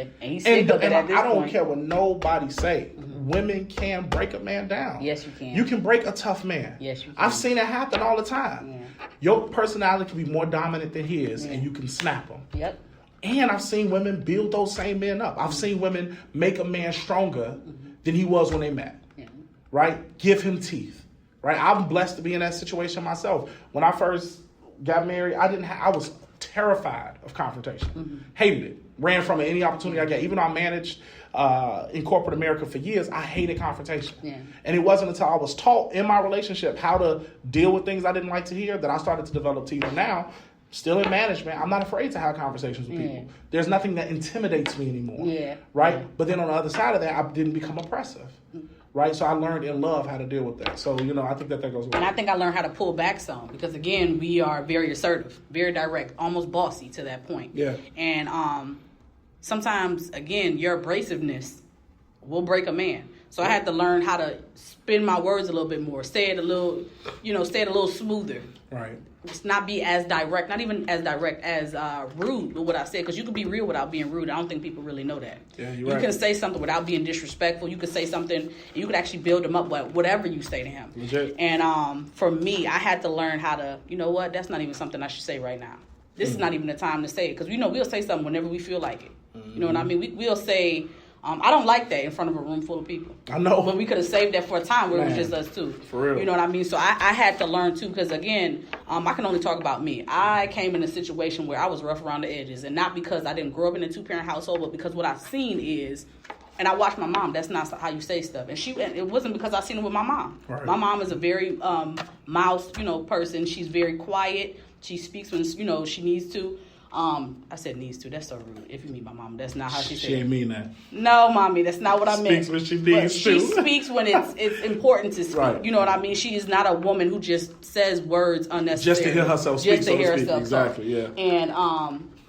Yeah, and he's sick of it at this I don't point. care what nobody say. Women can break a man down. Yes, you can. You can break a tough man. Yes, you can. I've seen it happen all the time. Yeah. Your personality can be more dominant than his, and you can snap him. Yep. And I've seen women build those same men up. I've seen women make a man stronger than he was when they met. Yeah. Right? Give him teeth. Right? I'm blessed to be in that situation myself. When I first got married, I was terrified of confrontation. Hated it. Ran from it any opportunity I got. Even though I managed in corporate America for years, I hated confrontation. Yeah. And it wasn't until I was taught in my relationship how to deal with things I didn't like to hear that I started to develop teeth. And now, still in management, I'm not afraid to have conversations with people. There's nothing that intimidates me anymore. Yeah. Right? Yeah. But then on the other side of that, I didn't become oppressive. Right? So I learned in love how to deal with that. So, I think that goes well. And I think I learned how to pull back some because, again, we are very assertive, very direct, almost bossy to that point. Yeah. And sometimes, again, your abrasiveness will break a man. So I had to learn how to spin my words a little bit more, say it a little smoother. Right. Just not be as direct, not even as direct as rude with what I said, because you can be real without being rude. I don't think people really know that. Yeah, you right. can say something without being disrespectful. You can say something, and you could actually build him up with whatever you say to him. Legit. And for me, I had to learn how to, you know what, that's not even something I should say right now. This is not even the time to say it, because we'll say something whenever we feel like it. You know what I mean? We'll say, I don't like that in front of a room full of people. I know. But we could have saved that for a time where it was just us two. For real. You know what I mean? So I had to learn too, because again, I can only talk about me. I came in a situation where I was rough around the edges, and not because I didn't grow up in a 2-parent household, but because what I've seen is, and I watched my mom. That's not how you say stuff. And it wasn't because I seen it with my mom. Right. My mom is a very mouse, person. She's very quiet. She speaks when she needs to. I said needs to. That's so rude. If you meet my mom, that's not how she said it. She ain't mean that. No, mommy, that's not what I meant. Speaks when she needs to. She speaks when it's important to speak. Right. You know what I mean? She is not a woman who just says words unnecessarily. Just to hear herself speak, Just to hear herself exactly, talk. yeah. And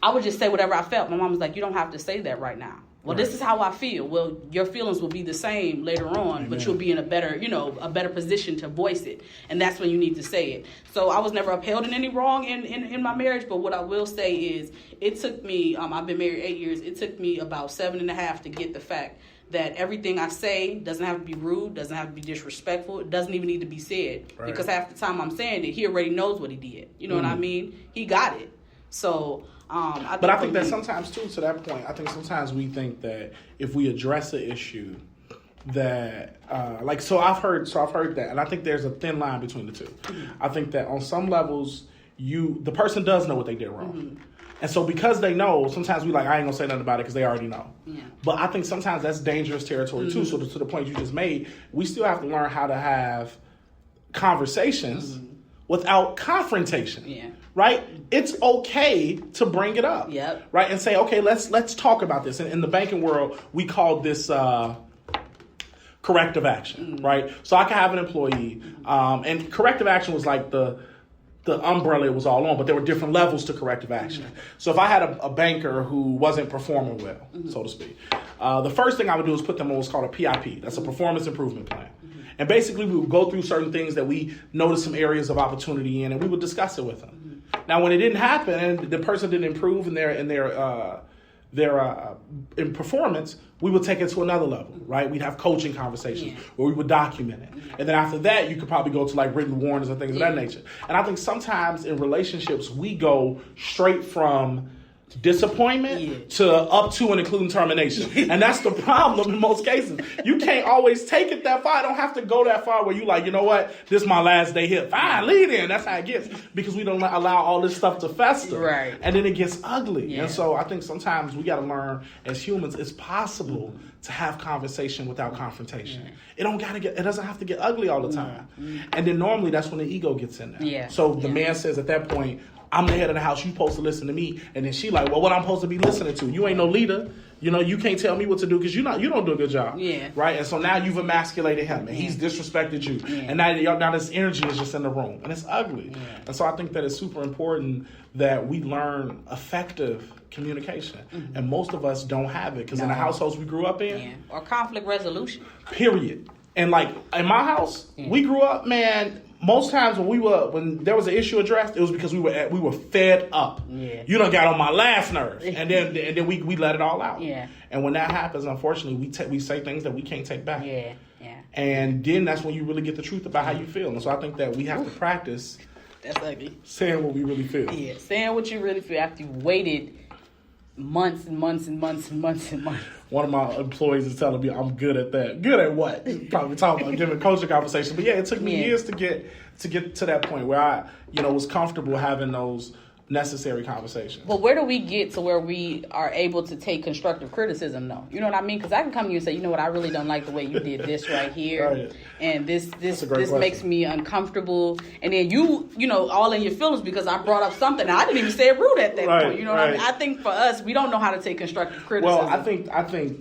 I would just say whatever I felt. My mom was like, you don't have to say that right now. Well, This is how I feel. Well, your feelings will be the same later on, but you'll be in a better position to voice it. And that's when you need to say it. So I was never upheld in any wrong in my marriage, but what I will say is it took me, I've been married 8 years, it took me about 7.5 to get the fact that everything I say doesn't have to be rude, doesn't have to be disrespectful, it doesn't even need to be said. Right. Because half the time I'm saying it, he already knows what he did. You know what I mean? He got it. So... I think that sometimes too, to that point, I think sometimes we think that if we address an issue that I've heard that, and I think there's a thin line between the two. I think that on some levels the person does know what they did wrong. And so because they know, sometimes we I ain't gonna say nothing about it because they already know. Yeah. But I think sometimes that's dangerous territory too. So to the point you just made, we still have to learn how to have conversations without confrontation. Yeah. Right? It's okay to bring it up. Yep. Right? And say, okay, let's talk about this. And in the banking world, we call this corrective action. Right? So I can have an employee, and corrective action was like the umbrella it was all on, but there were different levels to corrective action. So if I had a banker who wasn't performing well, so to speak, the first thing I would do is put them on what's called a PIP. That's a performance improvement plan. And basically, we would go through certain things that we noticed some areas of opportunity in, and we would discuss it with them. Now, when it didn't happen and the person didn't improve in their in performance, we would take it to another level, right? We'd have coaching conversations where we would document it. And then after that, you could probably go to written warnings and things of that nature. And I think sometimes in relationships, we go straight from disappointment to up to and including termination. And that's the problem in most cases. You can't always take it that far. I don't have to go that far where you you know what, this is my last day here. Fine, leave in. That's how it gets. Because we don't allow all this stuff to fester. Right. And then it gets ugly. Yeah. And so I think sometimes we got to learn as humans, it's possible to have conversation without confrontation. It doesn't have to get ugly all the time. And then normally that's when the ego gets in there. Yeah. So the man says at that point, I'm the head of the house, you supposed to listen to me. And then she well, what I'm supposed to be listening to? You ain't no leader. You can't tell me what to do because you don't do a good job. Yeah. Right? And so now you've emasculated him and he's disrespected you. Yeah. And now this energy is just in the room. And it's ugly. Yeah. And so I think that it's super important that we learn effective communication. And most of us don't have it because in the households we grew up in. Or conflict resolution. Period. And in my house, we grew up, man, most times when there was an issue addressed, it was because we were fed up. Yeah. You done got on my last nerve, and then we let it all out. Yeah. And when that happens, unfortunately, we say things that we can't take back. Yeah. And then that's when you really get the truth about how you feel. And so I think that we have to practice. That's ugly. Saying what we really feel. Yeah, saying what you really feel after you waited months and months and months and months and months. One of my employees is telling me I'm good at that. Good at what? Probably talking about giving coaching conversations. But yeah, it took me years to get to that point where I, was comfortable having those necessary conversations. But where do we get to where we are able to take constructive criticism, though? You know what I mean? Because I can come to you and say, you know what, I really don't like the way you did this right here, right. And this question. makes me uncomfortable. And then you all in your feelings because I brought up something and I didn't even say it rude at that point. You know what I mean? I think for us, we don't know how to take constructive criticism. Well, I think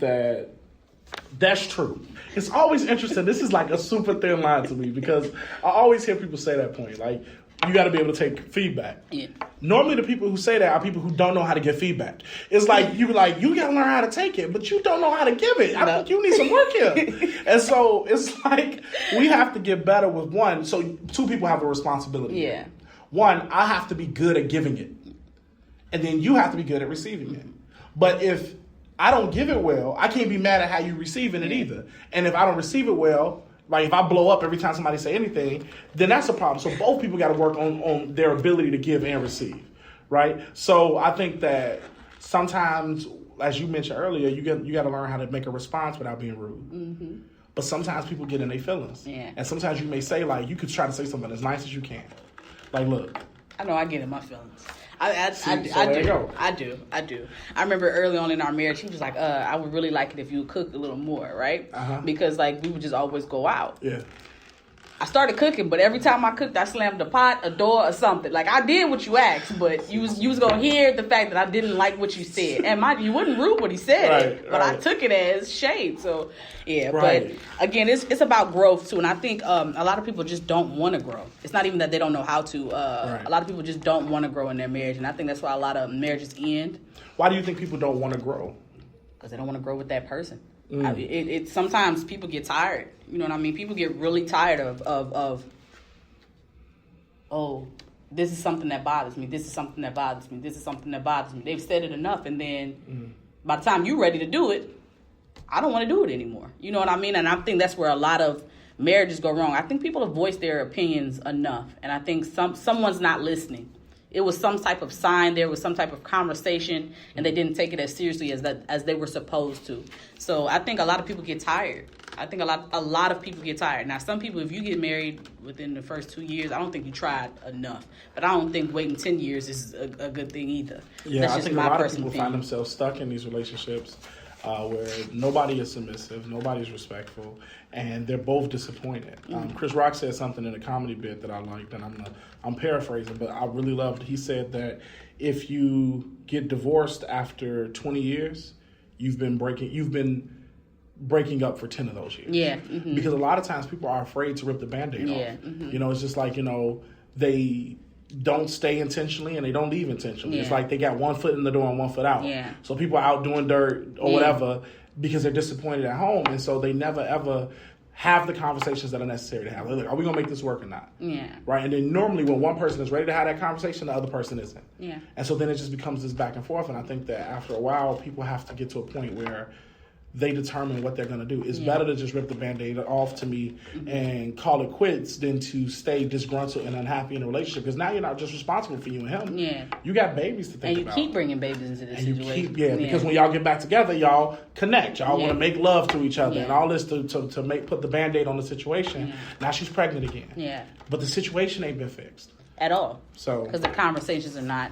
that's true. It's always interesting. This is like a super thin line to me because I always hear people say that point, like, you got to be able to take feedback. Yeah. Normally, the people who say that are people who don't know how to give feedback. It's like you got to learn how to take it, but you don't know how to give it. I think you need some work here. And so it's like we have to get better with one. So two people have a responsibility. Yeah. One, I have to be good at giving it, and then you have to be good at receiving it. But if I don't give it well, I can't be mad at how you receiving it either. And if I don't receive it well, like if I blow up every time somebody say anything, then that's a problem. So both people got to work on their ability to give and receive, right? So I think that sometimes, as you mentioned earlier, you got to learn how to make a response without being rude. Mm-hmm. But sometimes people get in their feelings, and sometimes you may say like you could try to say something as nice as you can, like look. I know I get in my feelings. I do. I remember early on in our marriage, he was like, I would really like it if you would cook a little more, right? Uh-huh. Because like we would just always go out. Yeah. I started cooking, but every time I cooked, I slammed a pot, a door, or something. Like I did what you asked, but you was gonna hear the fact that I didn't like what you said. And mind you, wasn't rude what he said, but I took it as shade. So yeah, but again, it's about growth too, and I think a lot of people just don't want to grow. It's not even that they don't know how to. A lot of people just don't want to grow in their marriage, and I think that's why a lot of marriages end. Why do you think people don't want to grow? Because they don't want to grow with that person. Sometimes people get tired. You know what I mean? People get really tired of this is something that bothers me. This is something that bothers me. This is something that bothers me. They've said it enough, and then by the time you're ready to do it, I don't want to do it anymore. You know what I mean? And I think that's where a lot of marriages go wrong. I think people have voiced their opinions enough, and I think someone's not listening. It was some type of sign, there was some type of conversation, and they didn't take it as seriously as they were supposed to. So I think a lot of people get tired. I think a lot of people get tired. Now, some people, if you get married within the first 2 years, I don't think you tried enough. But I don't think waiting 10 years is a good thing either. Yeah, that's just I think a lot of people find themselves stuck in these relationships where nobody is submissive, nobody's respectful, and they're both disappointed. Chris Rock said something in a comedy bit that I liked, and I'm paraphrasing, but I really loved. He said that if you get divorced after 20 years, you've been breaking up for 10 of those years. Yeah. Mm-hmm. Because a lot of times people are afraid to rip the Band-Aid off. Mm-hmm. It's just like, they don't stay intentionally and they don't leave intentionally. Yeah. It's like they got one foot in the door and one foot out. Yeah. So people are out doing dirt or whatever because they're disappointed at home, and so they never ever have the conversations that are necessary to have. Like, are we going to make this work or not? Yeah. Right? And then normally when one person is ready to have that conversation, the other person isn't. Yeah. And so then it just becomes this back and forth, and I think that after a while people have to get to a point where they determine what they're going to do. It's better to just rip the Band-Aid off to me and call it quits than to stay disgruntled and unhappy in a relationship. Because now you're not just responsible for you and him. Yeah. You got babies to think about. And you keep bringing babies into this situation. Because when y'all get back together, y'all connect. Y'all want to make love to each other and all this to put the Band-Aid on the situation. Yeah. Now she's pregnant again. Yeah. But the situation ain't been fixed. At all. So because the conversations are not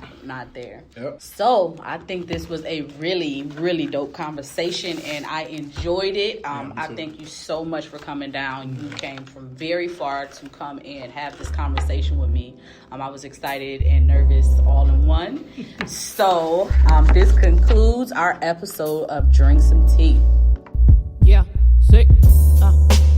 there. Yep. So I think this was a really, really dope conversation, and I enjoyed it. I thank you so much for coming down. You came from very far to come and have this conversation with me. I was excited and nervous all in one. So this concludes our episode of Drink Some Tea. Yeah, sick.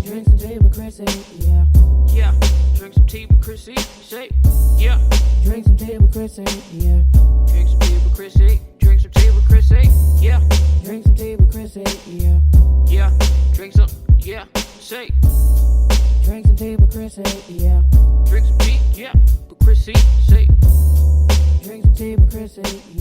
Drink some tea with Krysii. Yeah. Yeah. Drink some tea with Krysii. Say, yeah. Drink some tea with Krysii. Yeah. Drink some tea with Krysii. Drink some tea with Krysii. Yeah. Drink some tea with Krysii. Yeah. Yeah. Drink some. Yeah. Say. Drink some tea with Krysii, yeah. Drink some tea, yeah, with Krysii, say. Drink some tea with Krysii,